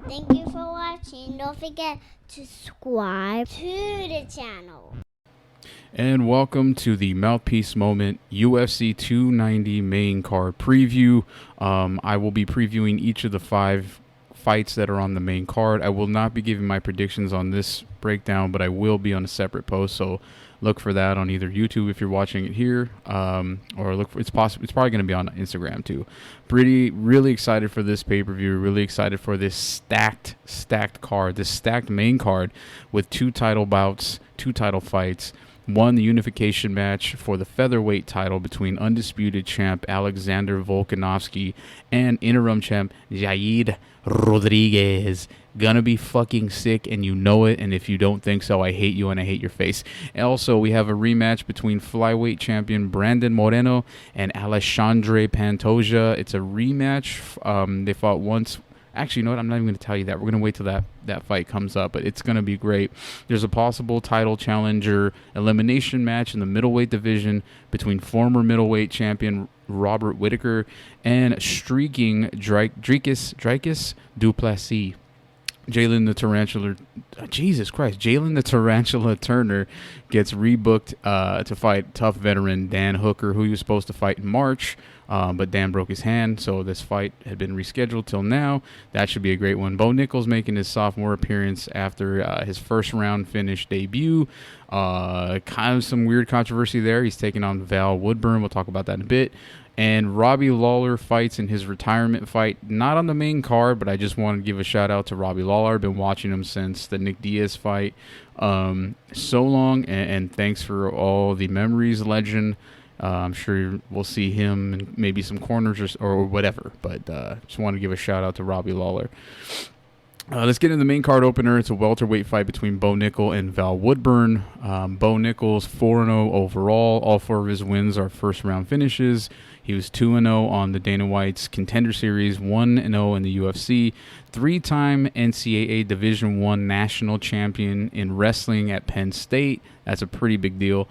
Thank you for watching. Don't forget to subscribe to the channel. And welcome to the Mouthpiece Moment UFC 290 main card preview. I will be previewing each of the 5 fights that are on the main card. I will not be giving my predictions on this breakdown, but I will be on a separate post. So look for that on either YouTube if you're watching it here, or look for it's probably going to be on Instagram too. Really excited for this pay-per-view. Really excited for this stacked card, this stacked main card with 2 title bouts, 2 title fights. One, the unification match for the featherweight title between undisputed champ Alexander Volkanovski and interim champ Jair Rodriguez. Gonna be fucking sick, and you know it, and if you don't think so, I hate you and I hate your face. And also, we have a rematch between flyweight champion Brandon Moreno and Alexandre Pantoja. It's a rematch. They fought once. Actually, you know what? I'm not even going to tell you that. We're going to wait till that fight comes up, but it's going to be great. There's a possible title challenger elimination match in the middleweight division between former middleweight champion Robert Whittaker and streaking Dricus Duplessis. Jalen the Tarantula Turner gets rebooked to fight tough veteran Dan Hooker, who he was supposed to fight in March, but Dan broke his hand, so this fight had been rescheduled till now. That should be a great one. Bo Nickal's making his sophomore appearance after his first round finish debut. Kind of some weird controversy there. He's taking on Val Woodburn. We'll talk about that in a bit. And Robbie Lawler fights in his retirement fight, not on the main card, but I just want to give a shout out to Robbie Lawler. I've been watching him since the Nick Diaz fight so long, and thanks for all the memories, legend. I'm sure we'll see him in maybe some corners or whatever, but just want to give a shout out to Robbie Lawler. Let's get into the main card opener. It's a welterweight fight between Bo Nickal and Val Woodburn. Bo Nickal's 4-0 overall. All 4 of his wins are first-round finishes. He was 2-0 on the Dana White's Contender Series, 1-0 in the UFC. 3-time NCAA Division I national champion in wrestling at Penn State. That's a pretty big deal.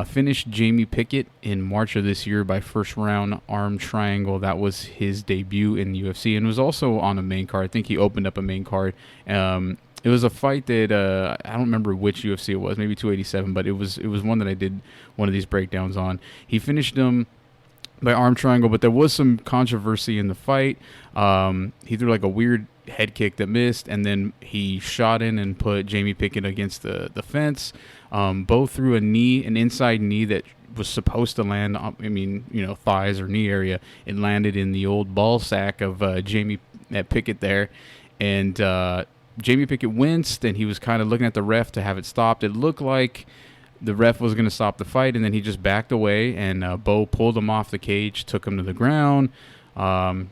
Finished Jamie Pickett in March of this year by first-round arm triangle. That was his debut in the UFC, and was also on a main card. I think he opened up a main card. It was a fight that I don't remember which UFC it was, maybe 287, but it was one that I did one of these breakdowns on. He finished him by arm triangle, but there was some controversy in the fight. He threw like a weird head kick that missed, and then he shot in and put Jamie Pickett against the fence. Both threw an inside knee that was supposed to land, thighs or knee area. It landed in the old ball sack of Jamie Pickett there, and Jamie Pickett winced, and he was kind of looking at the ref to have it stopped. It looked like the ref was going to stop the fight, and then he just backed away, and Bo pulled him off the cage, took him to the ground, and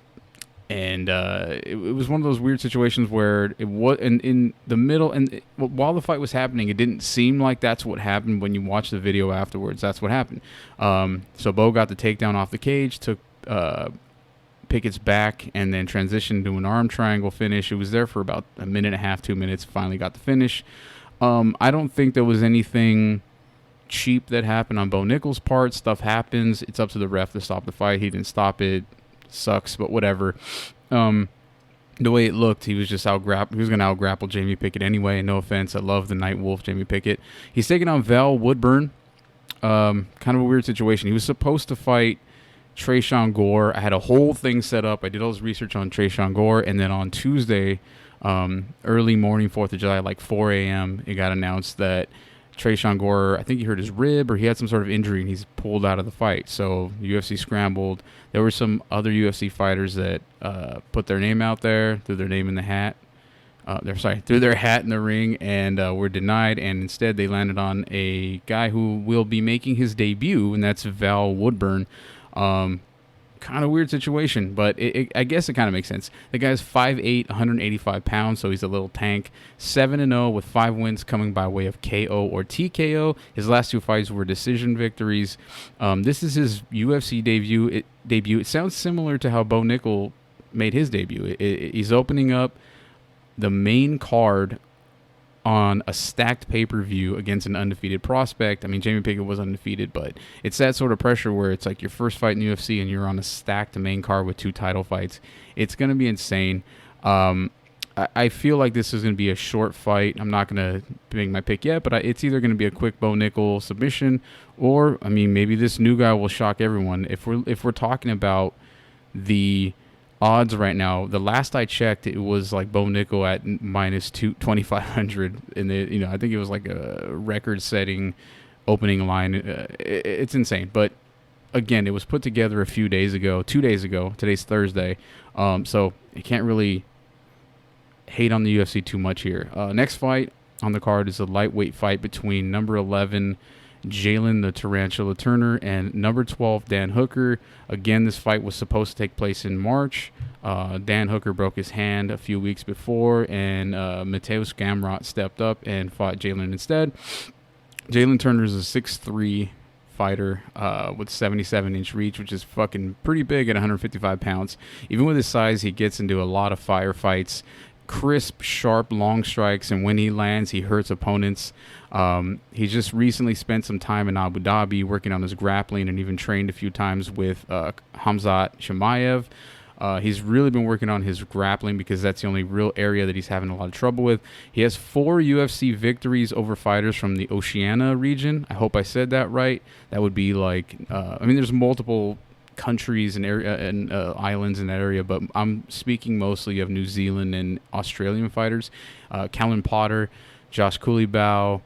it was one of those weird situations where it was in the middle, and while the fight was happening, it didn't seem like that's what happened. When you watch the video afterwards, that's what happened. So Bo got the takedown off the cage, took Pickett's back, and then transitioned to an arm triangle finish. It was there for about a minute and a half, 2 minutes, finally got the finish. I don't think there was anything cheap that happened on Bo Nickal's part. Stuff happens. It's up to the ref to stop the fight. He didn't stop it. Sucks, but whatever. The way it looked, he was just he was going to out-grapple Jamie Pickett anyway. No offense, I love the Night Wolf Jamie Pickett. He's taking on Val Woodburn. Kind of a weird situation. He was supposed to fight Tresean Gore. I had a whole thing set up. I did all this research on Tresean Gore, and then on Tuesday, early morning, 4th of July, like 4 a.m., it got announced that Tresean Gore, I think he hurt his rib or he had some sort of injury, and he's pulled out of the fight. So UFC scrambled. There were some other UFC fighters that put their name out there, threw their name in the hat. Threw their hat in the ring and were denied. And instead, they landed on a guy who will be making his debut, and that's Val Woodburn. Kind of weird situation, but I guess it kind of makes sense. The guy's 5'8", 185 pounds, so he's a little tank. 7-0 with 5 wins coming by way of KO or TKO. His last 2 fights were decision victories. This is his UFC debut. It sounds similar to how Bo Nickal made his debut. He's opening up the main card on a stacked pay-per-view against an undefeated prospect. I mean, Jamie Pickett was undefeated, but it's that sort of pressure where it's like your first fight in the UFC and you're on a stacked main card with 2 title fights. It's going to be insane. I feel like this is going to be a short fight. I'm not going to make my pick yet, but it's either going to be a quick Bo Nickel submission, or I mean, maybe this new guy will shock everyone. If we're talking about the odds right now, the last I checked, it was like Bo Nickel at minus 2,500, and I think it was like a record-setting opening line. It's insane, but again, it was put together a few days ago, 2 days ago. Today's Thursday, so you can't really hate on the UFC too much here. Next fight on the card is a lightweight fight between number 11 Jalen the Tarantula Turner and number 12 Dan Hooker. Again, this fight was supposed to take place in March. Dan Hooker broke his hand a few weeks before, and Mateusz Gamrot stepped up and fought Jalen instead. Jalen Turner is a 6'3" fighter with 77-inch reach, which is fucking pretty big at 155 pounds. Even with his size, he gets into a lot of firefights. Crisp, sharp, long strikes, and when he lands, he hurts opponents. He just recently spent some time in Abu Dhabi working on his grappling and even trained a few times with Khamzat Chimaev. He's really been working on his grappling because that's the only real area that he's having a lot of trouble with. He has 4 UFC victories over fighters from the Oceania region. I hope I said that right. That would be like, there's multiple countries and area and islands in that area, but I'm speaking mostly of New Zealand and Australian fighters. Callan Potter, Josh Coulibaugh,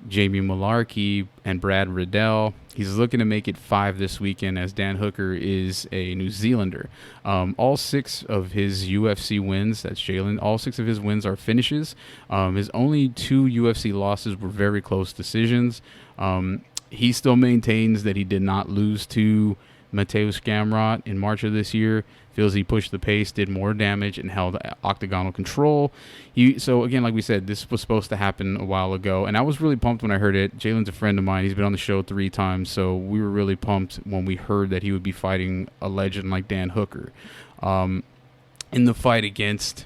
Jamie Malarkey, and Brad Riddell. He's looking to make it 5 this weekend, as Dan Hooker is a New Zealander. All 6 of his UFC wins, that's Jalen, all 6 of his wins are finishes. His only 2 UFC losses were very close decisions. He still maintains that he did not lose to Mateusz Gamrot in March of this year. Feels he pushed the pace, did more damage, and held octagonal control. So again, like we said, this was supposed to happen a while ago, and I was really pumped when I heard it. Jalen's a friend of mine. He's been on the show 3 times, so we were really pumped when we heard that he would be fighting a legend like Dan Hooker. In the fight against...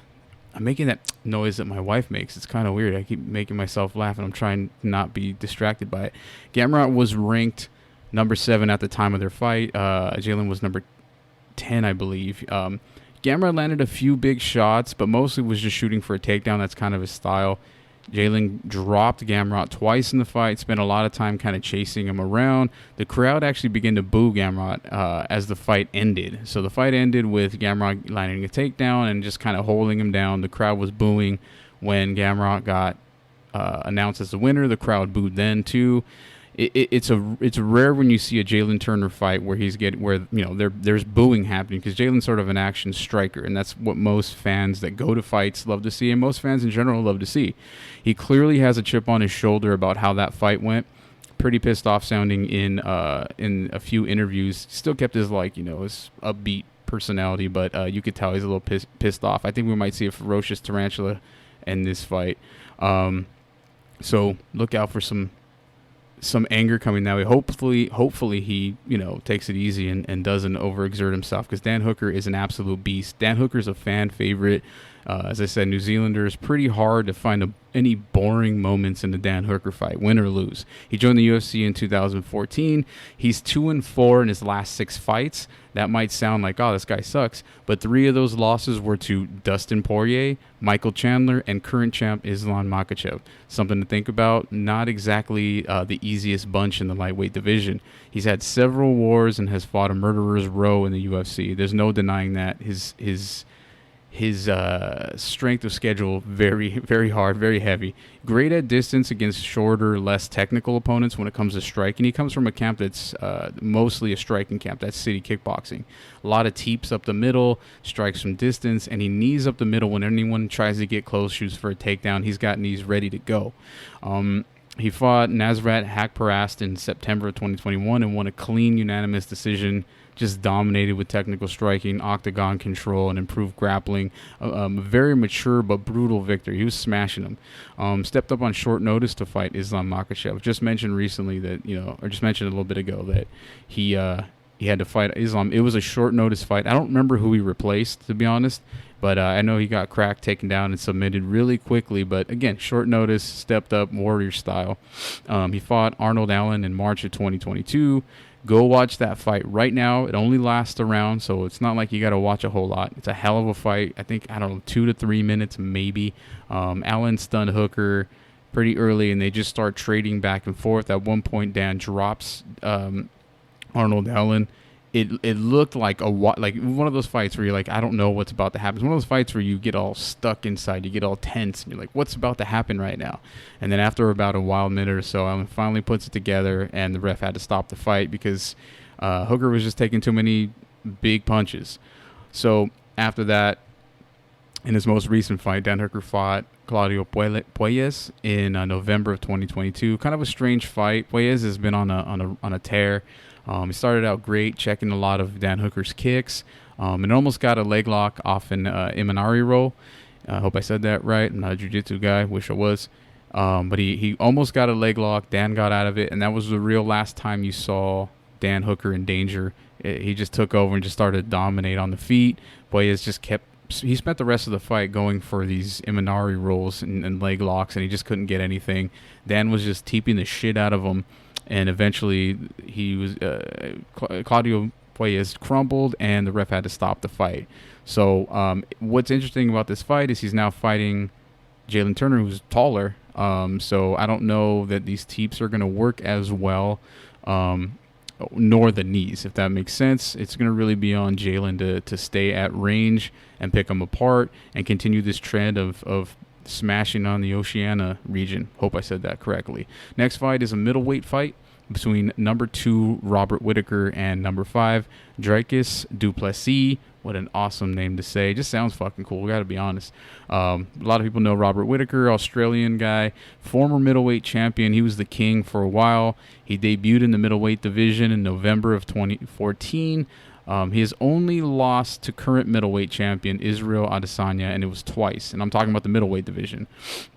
I'm making that noise that my wife makes. It's kind of weird. I keep making myself laugh, and I'm trying not be distracted by it. Gamrot was ranked number 7 at the time of their fight. Jalen was number 10, I believe. Gamrot landed a few big shots, but mostly was just shooting for a takedown. That's kind of his style. Jalen dropped Gamrot twice in the fight, spent a lot of time kind of chasing him around. The crowd actually began to boo Gamrot as the fight ended. So the fight ended with Gamrot landing a takedown and just kind of holding him down. The crowd was booing when Gamrot got announced as the winner. The crowd booed then too. It's rare when you see a Jalen Turner fight where there's booing happening, because Jalen's sort of an action striker, and that's what most fans that go to fights love to see, and most fans in general love to see. He clearly has a chip on his shoulder about how that fight went. Pretty pissed off sounding in a few interviews. Still kept his his upbeat personality, but you could tell he's a little pissed off. I think we might see a ferocious tarantula in this fight. So look out for some anger coming that way. Hopefully he takes it easy and doesn't overexert himself, because Dan Hooker is an absolute beast. Dan Hooker's a fan favorite. As I said, New Zealanders, pretty hard to find any boring moments in the Dan Hooker fight, win or lose. He joined the UFC in 2014. He's 2-4 in his last 6 fights. That might sound like, oh, this guy sucks, but 3 of those losses were to Dustin Poirier, Michael Chandler, and current champ Islam Makhachev. Something to think about. Not exactly the easiest bunch in the lightweight division. He's had several wars and has fought a murderer's row in the UFC. There's no denying that. His strength of schedule, very, very hard, very heavy. Great at distance against shorter, less technical opponents when it comes to striking. He comes from a camp that's mostly a striking camp. That's City Kickboxing. A lot of teeps up the middle, strikes from distance, and he knees up the middle when anyone tries to get close, shoots for a takedown. He's got knees ready to go. He fought Nasrat Haqparast in September of 2021 and won a clean, unanimous decision. Just dominated with technical striking, octagon control, and improved grappling. Very mature but brutal victory. He was smashing him. Stepped up on short notice to fight Islam Makhachev. Just mentioned recently that, or just mentioned a little bit ago that he had to fight Islam. It was a short notice fight. I don't remember who he replaced, to be honest, but I know he got cracked, taken down, and submitted really quickly. But again, short notice, stepped up, warrior style. He fought Arnold Allen in March of 2022. Go watch that fight right now. It only lasts a round, so it's not like you got to watch a whole lot. It's a hell of a fight. I think, I don't know, 2 to 3 minutes maybe. Allen stunned Hooker pretty early, and they just start trading back and forth. At one point, Dan drops Arnold Allen. It looked like one of those fights where you're like, I don't know what's about to happen. It's one of those fights where you get all stuck inside, you get all tense, and you're like, what's about to happen right now? And then after about a wild minute or so, Allen finally puts it together, and the ref had to stop the fight because Hooker was just taking too many big punches. So after that, in his most recent fight, Dan Hooker fought Claudio Puelles in November of 2022. Kind of a strange fight. Puelles has been on a tear. He started out great, checking a lot of Dan Hooker's kicks, and almost got a leg lock off an Imanari roll. I hope I said that right. I'm not a jiu-jitsu guy. Wish I was. But he almost got a leg lock. Dan got out of it, and that was the real last time you saw Dan Hooker in danger. He just took over and just started to dominate on the feet. Puelles just he spent the rest of the fight going for these Imanari rolls and leg locks, and he just couldn't get anything. Dan was just teeping the shit out of him. And eventually, Claudio Puelles crumbled, and the ref had to stop the fight. So what's interesting about this fight is he's now fighting Jalen Turner, who's taller. So I don't know that these teeps are going to work as well, nor the knees, if that makes sense. It's going to really be on Jalen to stay at range and pick them apart and continue this trend of smashing on the Oceania region. Hope I said that correctly. Next fight is a middleweight fight between number 2 Robert Whittaker and number 5 Dricus du Plessis. What an awesome name to say. Just sounds fucking cool. We got to be honest. A lot of people know Robert Whittaker, Australian guy, former middleweight champion. He was the king for a while. He debuted in the middleweight division in November of 2014. He has only lost to current middleweight champion Israel Adesanya, and it was twice. And I'm talking about the middleweight division.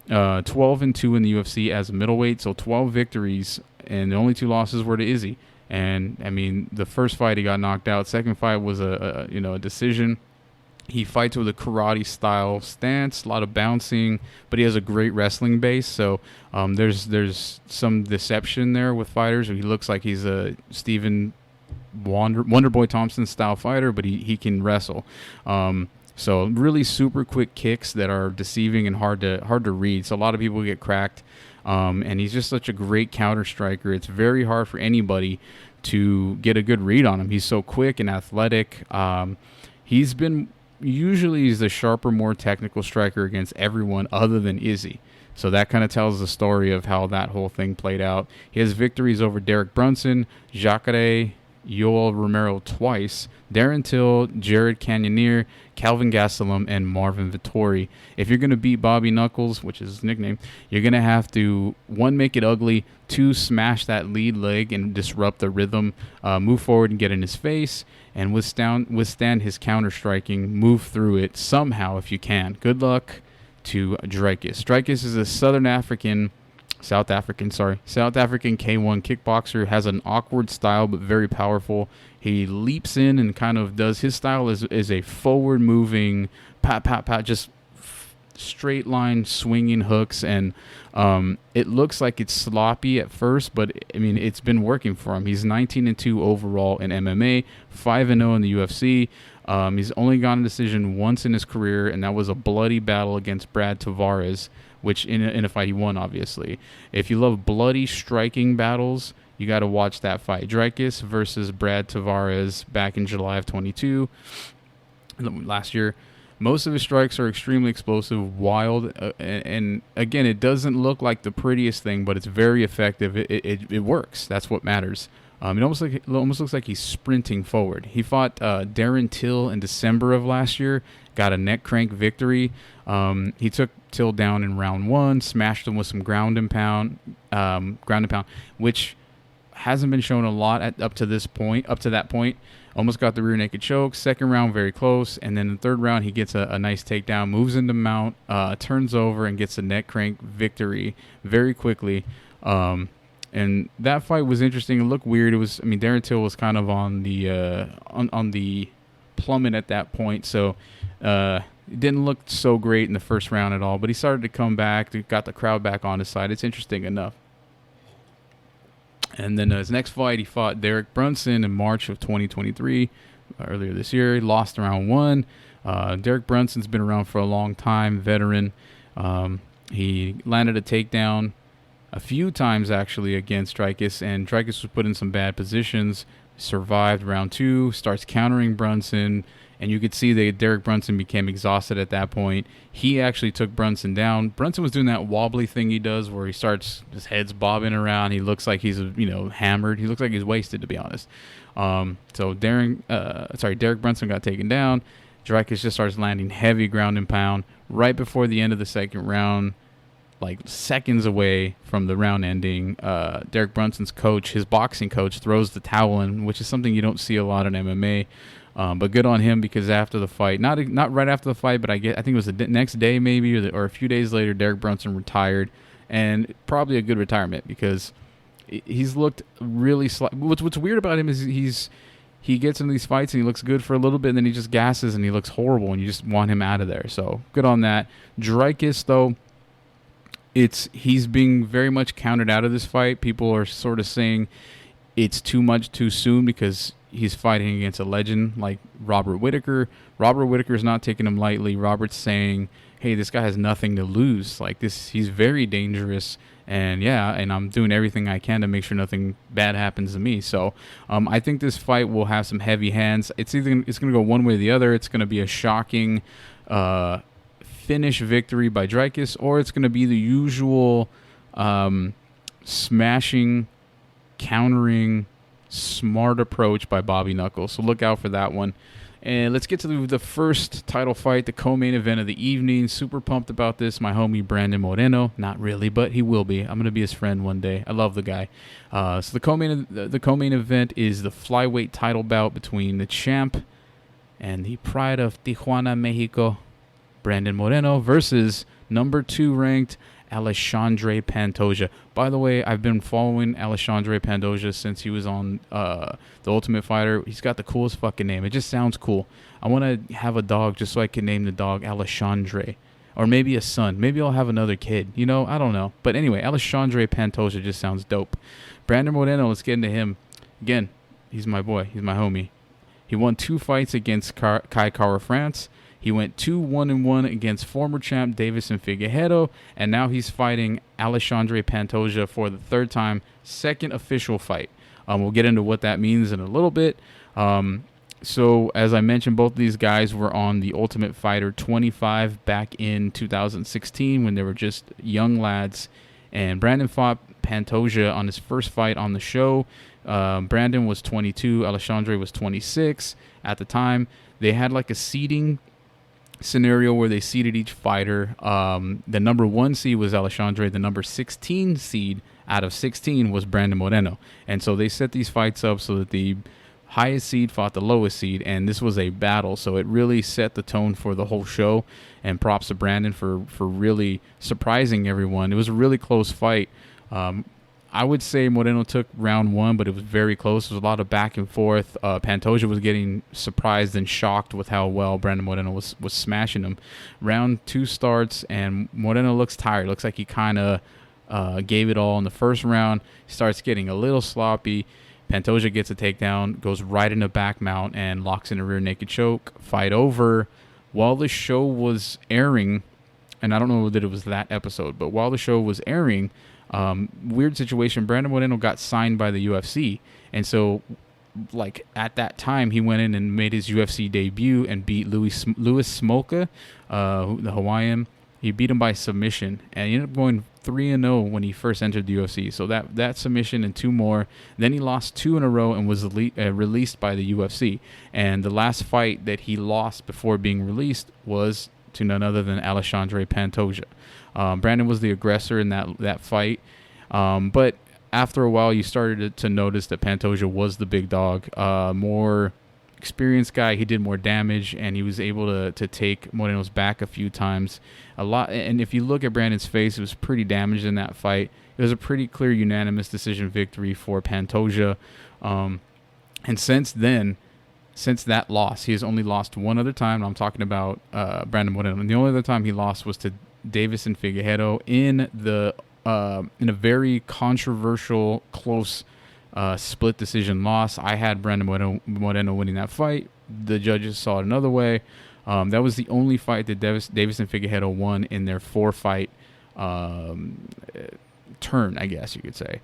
12-2 in the UFC as a middleweight, so 12 victories, and the only 2 losses were to Izzy. And I mean, the first fight he got knocked out. Second fight was a decision. He fights with a karate style stance, a lot of bouncing, but he has a great wrestling base. So there's some deception there with fighters. He looks like he's a Stephen Wonderboy Thompson style fighter, but he can wrestle. So really super quick kicks that are deceiving and hard to read. So a lot of people get cracked. And he's just such a great counter striker. It's very hard for anybody to get a good read on him. He's so quick and athletic. He's the sharper, more technical striker against everyone other than Izzy. So that kind of tells the story of how that whole thing played out. He has victories over Derek Brunson, Jacare Yoel Romero twice, Darren Till, Jared Cannonier, Calvin Gastelum, and Marvin Vittori. If you're going to beat Bobby Knuckles, which is his nickname, you're going to have to, 1, make it ugly, 2, smash that lead leg and disrupt the rhythm, move forward and get in his face, and withstand his counter-striking, move through it somehow if you can. Good luck to Dricus. Dricus is a South African K1 kickboxer, has an awkward style but very powerful. He leaps in and kind of does, his style is a forward moving pat, just straight line swinging hooks, and it looks like it's sloppy at first, but I mean, it's been working for him. He's 19-2 overall in MMA, 5-0 in the UFC. He's only gotten a decision once in his career, and that was a bloody battle against Brad Tavares, which in a fight he won, obviously. If you love bloody striking battles, you got to watch that fight. Dricus versus Brad Tavares back in July of 22, last year. Most of his strikes are extremely explosive, wild, and again, it doesn't look like the prettiest thing, but it's very effective. It works. That's what matters. It almost looks like he's sprinting forward. He fought Darren Till in December of last year, got a neck crank victory. He took Till down in round 1, smashed him with some ground and pound, which hasn't been shown a lot up to that point. Almost got the rear naked choke. Second round, very close. And then the third round, he gets a nice takedown, moves into mount, turns over, and gets a neck crank victory very quickly. And that fight was interesting. It looked weird. Darren Till was kind of on the plummet at that point. So it didn't look so great in the first round at all. But he started to come back. Got the crowd back on his side. It's interesting enough. And then his next fight, he fought Derek Brunson in March of 2023, earlier this year. He lost round one. Derek Brunson's been around for a long time, veteran. He landed a takedown a few times, actually, against Dricus, and Dricus was put in some bad positions, survived round two, starts countering Brunson, and you could see that Derek Brunson became exhausted at that point. He actually took Brunson down. Brunson was doing that wobbly thing he does where he starts, his head's bobbing around. He looks like he's, hammered. He looks like he's wasted, to be honest. So Derek Brunson got taken down. Dricus just starts landing heavy ground and pound. Right before the end of the second round, like seconds away from the round ending, Derek Brunson's coach, his boxing coach, throws the towel in, which is something you don't see a lot in MMA. But good on him, because after the fight, not right after the fight, but I think it was the next day maybe, or a few days later, Derek Brunson retired, and probably a good retirement, because he's looked really what's weird about him is he gets into these fights and he looks good for a little bit, and then he just gasses and he looks horrible, and you just want him out of there. So good on that. Dricus, though, he's being very much counted out of this fight. People are sort of saying it's too much too soon, because he's fighting against a legend like Robert Whittaker. Robert Whittaker's not taking him lightly. Robert's saying, hey, this guy has nothing to lose. Like this, he's very dangerous. And I'm doing everything I can to make sure nothing bad happens to me. So I think this fight will have some heavy hands. It's going to go one way or the other. It's going to be a shocking finish victory by Dricus, or it's going to be the usual smashing, countering, smart approach by Bobby Knuckles. So look out for that one. And let's get to the first title fight, the co-main event of the evening. Super pumped about this. My homie Brandon Moreno. Not really, but he will be. I'm going to be his friend one day. I love the guy. So the co-main event is the flyweight title bout between the champ and the pride of Tijuana, Mexico, Brandon Moreno, versus number 2 ranked Alexandre Pantoja. By the way, I've been following Alexandre Pantoja since he was on The Ultimate Fighter. He's got the coolest fucking name. It just sounds cool. I want to have a dog just so I can name the dog Alexandre. Or maybe a son. Maybe I'll have another kid. I don't know. But anyway, Alexandre Pantoja just sounds dope. Brandon Moreno, let's get into him. Again, he's my boy. He's my homie. He won 2 fights against Kai Kara-France. He went 2-1-1 against former champ Davison Figueiredo, and now he's fighting Alexandre Pantoja for the 3rd time, 2nd official fight. We'll get into what that means in a little bit. So, as I mentioned, both of these guys were on The Ultimate Fighter 25 back in 2016 when they were just young lads, and Brandon fought Pantoja on his first fight on the show. Brandon was 22, Alexandre was 26 at the time. They had like a seeding scenario where they seeded each fighter. The number 1 seed was Alexandre. The number 16 seed out of 16 was Brandon Moreno. And so they set these fights up so that the highest seed fought the lowest seed, and this was a battle. So it really set the tone for the whole show, and props to Brandon for really surprising everyone. It was a really close fight. I would say Moreno took round 1, but it was very close. There was a lot of back and forth. Pantoja was getting surprised and shocked with how well Brandon Moreno was smashing him. Round 2 starts, and Moreno looks tired. Looks like he kind of gave it all in the first round. He starts getting a little sloppy. Pantoja gets a takedown, goes right into back mount, and locks in a rear naked choke. Fight over. While the show was airing, and I don't know that it was that episode, but while the show was airing, weird situation, Brandon Moreno got signed by the UFC, and so like at that time he went in and made his UFC debut and beat Louis Smolka, the Hawaiian. He beat him by submission, and he ended up going 3-0 when he first entered the UFC. So that submission and 2 more. Then he lost 2 in a row and was released by the UFC. And the last fight that he lost before being released was to none other than Alexandre Pantoja. Brandon was the aggressor in that fight. But after a while, you started to notice that Pantoja was the big dog. More experienced guy. He did more damage, and he was able to take Moreno's back a few times. A lot. And if you look at Brandon's face, it was pretty damaged in that fight. It was a pretty clear unanimous decision victory for Pantoja. And since that loss, he has only lost one other time. I'm talking about Brandon Moreno. And the only other time he lost was to Davison Figueiredo in a very controversial, close split decision loss. I had Brandon Moreno winning that fight. The judges saw it another way. That was the only fight that Deiveson Figueiredo won in their 4-fight turn, I guess you could say.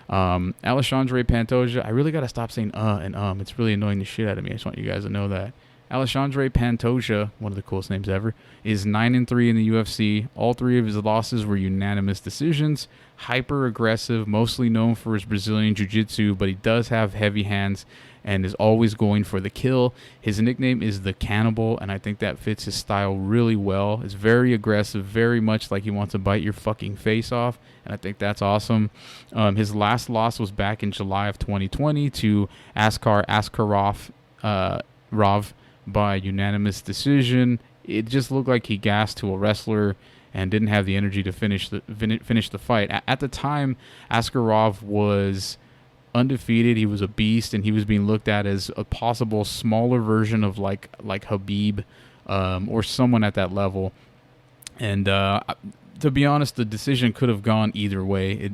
Alexandre Pantoja, I really got to stop saying and it's really annoying the shit out of me. I just want you guys to know that. Alexandre Pantoja, one of the coolest names ever, is 9-3 in the UFC. All 3 of his losses were unanimous decisions. Hyper aggressive, mostly known for his Brazilian jiu-jitsu, but he does have heavy hands and is always going for the kill. His nickname is the Cannibal, and I think that fits his style really well. It's very aggressive, very much like he wants to bite your fucking face off, and I think that's awesome. His last loss was back in July of 2020 to Askar Askarov by unanimous decision. It just looked like he gassed to a wrestler and didn't have the energy to finish the fight. At the time, Askarov was undefeated. He was a beast, and he was being looked at as a possible smaller version of like Habib or someone at that level. And to be honest, the decision could have gone either way.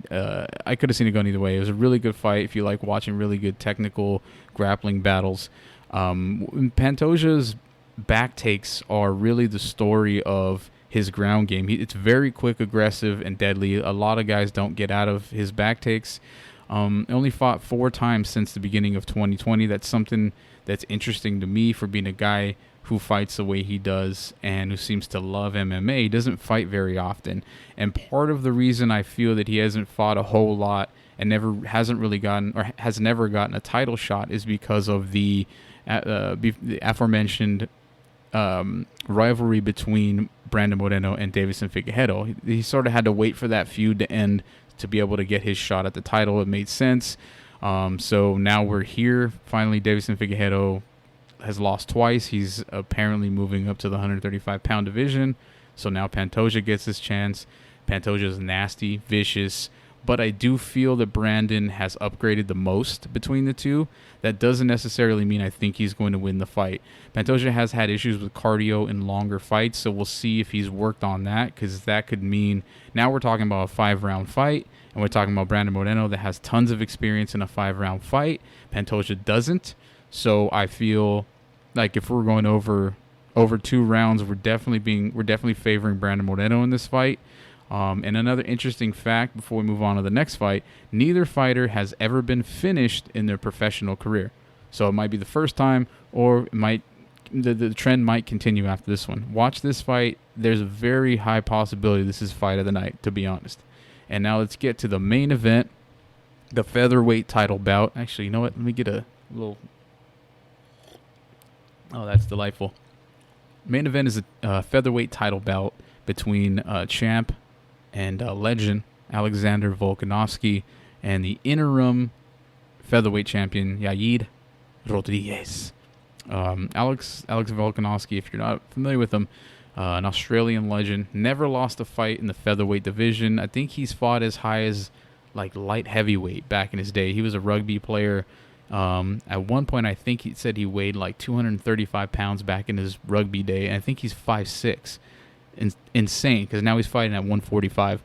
I could have seen it going either way. It was a really good fight if you like watching really good technical grappling battles. Pantoja's back takes are really the story of his ground game. It's very quick, aggressive, and deadly. A lot of guys don't get out of his back takes. Only fought 4 times since the beginning of 2020. That's something that's interesting to me for being a guy who fights the way he does and who seems to love MMA. He doesn't fight very often. And part of the reason I feel that he hasn't fought a whole lot and has never gotten a title shot is because of the aforementioned rivalry between Brandon Moreno and Deiveson Figueiredo. He sort of had to wait for that feud to end to be able to get his shot at the title. It made sense. So now we're here. Finally, Deiveson Figueiredo has lost twice. He's apparently moving up to the 135-pound division. So now Pantoja gets his chance. Pantoja is nasty, vicious, but I do feel that Brandon has upgraded the most between the two. That doesn't necessarily mean I think he's going to win the fight. Pantoja has had issues with cardio in longer fights, so we'll see if he's worked on that, because that could mean now we're talking about a 5-round fight, and we're talking about Brandon Moreno that has tons of experience in a 5-round fight. Pantoja doesn't, so I feel like if we're going over 2 rounds, we're definitely favoring Brandon Moreno in this fight. And another interesting fact before we move on to the next fight, neither fighter has ever been finished in their professional career. So it might be the first time, or the trend might continue after this one. Watch this fight. There's a very high possibility this is fight of the night, to be honest. And now let's get to the main event, the featherweight title bout. Actually, you know what? Let me get a little... Oh, that's delightful. Main event is a featherweight title bout between champ and legend Alexander Volkanovski and the interim featherweight champion Yair Rodriguez. Alex Volkanovski, if you're not familiar with him, an Australian legend, never lost a fight in the featherweight division. I think he's fought as high as like light heavyweight back in his day. He was a rugby player. At one point, I think he said he weighed like 235 pounds back in his rugby day, and I think he's 5'6". Insane, because now he's fighting at 145.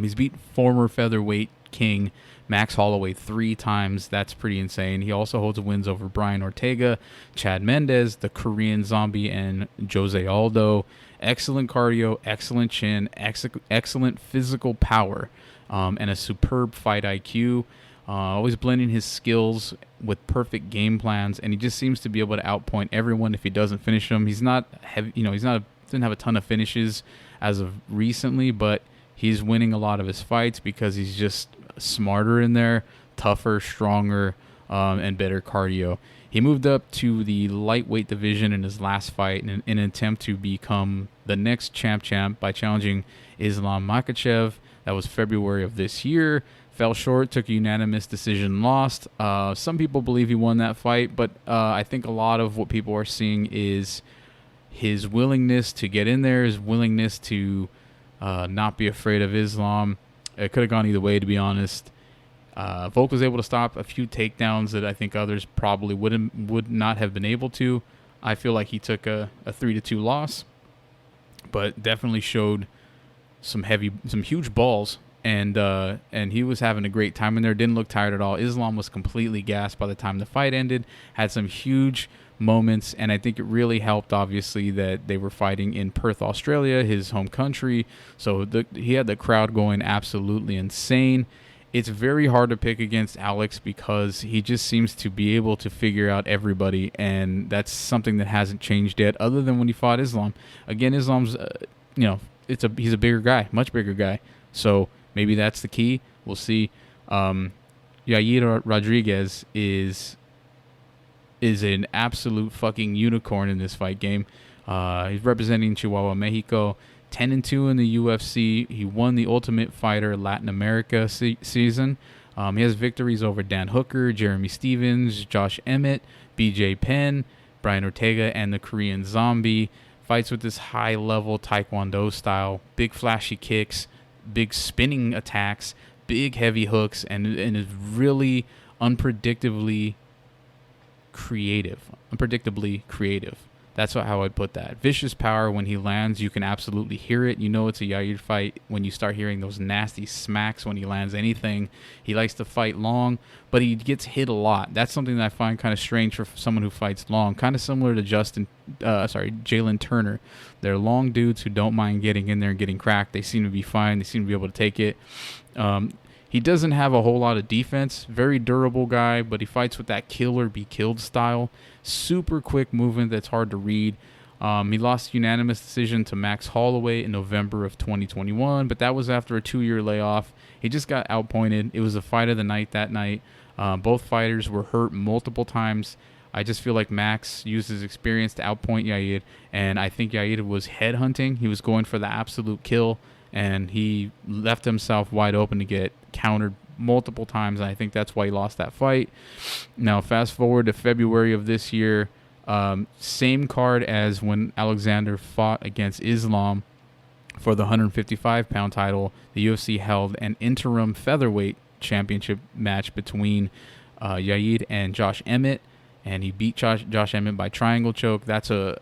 He's beat former featherweight king Max Holloway 3 times. That's pretty insane. He also holds wins over Brian Ortega, Chad Mendes, the Korean Zombie, and Jose Aldo. Excellent cardio, excellent chin, excellent physical power, and a superb fight IQ. Always blending his skills with perfect game plans, and he just seems to be able to outpoint everyone if he doesn't finish them. He's not heavy, doesn't have a ton of finishes as of recently, but he's winning a lot of his fights because he's just smarter in there, tougher, stronger, and better cardio. He moved up to the lightweight division in his last fight in an attempt to become the next champ by challenging Islam Makhachev. That was February of this year. Fell short, took a unanimous decision, lost. Some people believe he won that fight, but I think a lot of what people are seeing is his willingness to get in there, his willingness to not be afraid of Islam. It could have gone either way, to be honest. Volk was able to stop a few takedowns that I think others probably would not have been able to. I feel like he took a 3-2 loss, but definitely showed some huge balls and he was having a great time in there. Didn't look tired at all. Islam was completely gassed by the time the fight ended. Had some huge moments, and I think it really helped, obviously, that they were fighting in Perth, Australia, his home country. So he had the crowd going absolutely insane. It's very hard to pick against Alex because he just seems to be able to figure out everybody, and that's something that hasn't changed yet, other than when he fought Islam. Again, Islam's, he's a bigger guy, much bigger guy. So maybe that's the key. We'll see. Yair Rodriguez is an absolute fucking unicorn in this fight game. He's representing Chihuahua, Mexico. 10-2 in the UFC. He won the Ultimate Fighter Latin America season. He has victories over Dan Hooker, Jeremy Stevens, Josh Emmett, BJ Penn, Brian Ortega, and the Korean Zombie. Fights with this high-level Taekwondo style, big flashy kicks, big spinning attacks, big heavy hooks, and is really unpredictably creative. That's how I'd put that. Vicious power. When he lands, you can absolutely hear it. You know it's a Yair fight when you start hearing those nasty smacks when he lands anything. He likes to fight long, but he gets hit a lot. That's something that I find kind of strange for someone who fights long. Kind of similar to Jalen Turner. They're long dudes who don't mind getting in there and getting cracked. They seem to be fine. They seem to be able to take it. He doesn't have a whole lot of defense. Very durable guy, but he fights with that kill or be killed style. Super quick movement that's hard to read. He lost unanimous decision to Max Holloway in November of 2021, but that was after a 2-year layoff. He just got outpointed. It was a fight of the night that night. Both fighters were hurt multiple times. I just feel like Max used his experience to outpoint Yair, and I think Yair was headhunting. He was going for the absolute kill, and he left himself wide open to get countered multiple times, and I think that's why he lost that fight. Now, fast forward to February of this year, same card as when Alexander fought against Islam for the 155-pound title. The UFC held an interim featherweight championship match between Yair and Josh Emmett, and he beat Josh Emmett by triangle choke. That's a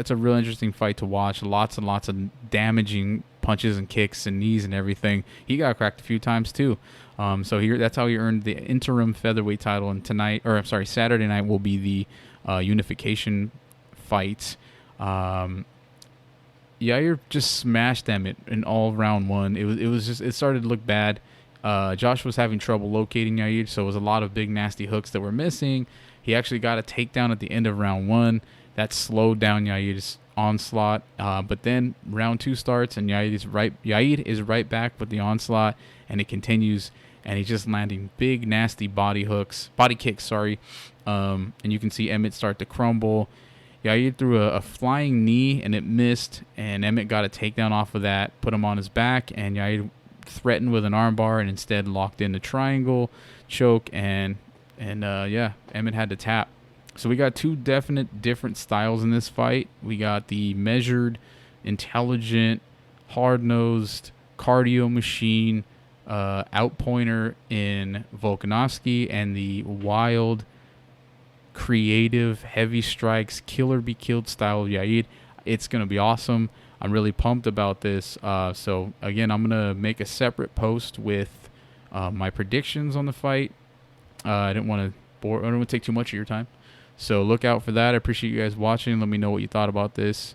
real interesting fight to watch. Lots and lots of damaging punches and kicks and knees and everything. He got cracked a few times too. That's how he earned the interim featherweight title. And Saturday night will be the unification fight. Yair just smashed Emmett in all round one. It started to look bad. Josh was having trouble locating Yair, so it was a lot of big nasty hooks that were missing. He actually got a takedown at the end of round one that slowed down Yair's onslaught. But then round two starts, and Yair is right back with the onslaught, and it continues. And he's just landing big, nasty body kicks. And you can see Emmett start to crumble. Yair threw a flying knee, and it missed. And Emmett got a takedown off of that, put him on his back, and Yair threatened with an armbar and instead locked in the triangle choke. And Emmett had to tap. So we got two definite different styles in this fight. We got the measured, intelligent, hard-nosed, cardio machine outpointer in Volkanovski, and the wild, creative, heavy strikes, kill or be killed style of Yair. It's going to be awesome. I'm really pumped about this. So again, I'm going to make a separate post with my predictions on the fight. I don't want to take too much of your time. So look out for that. I appreciate you guys watching. Let me know what you thought about this.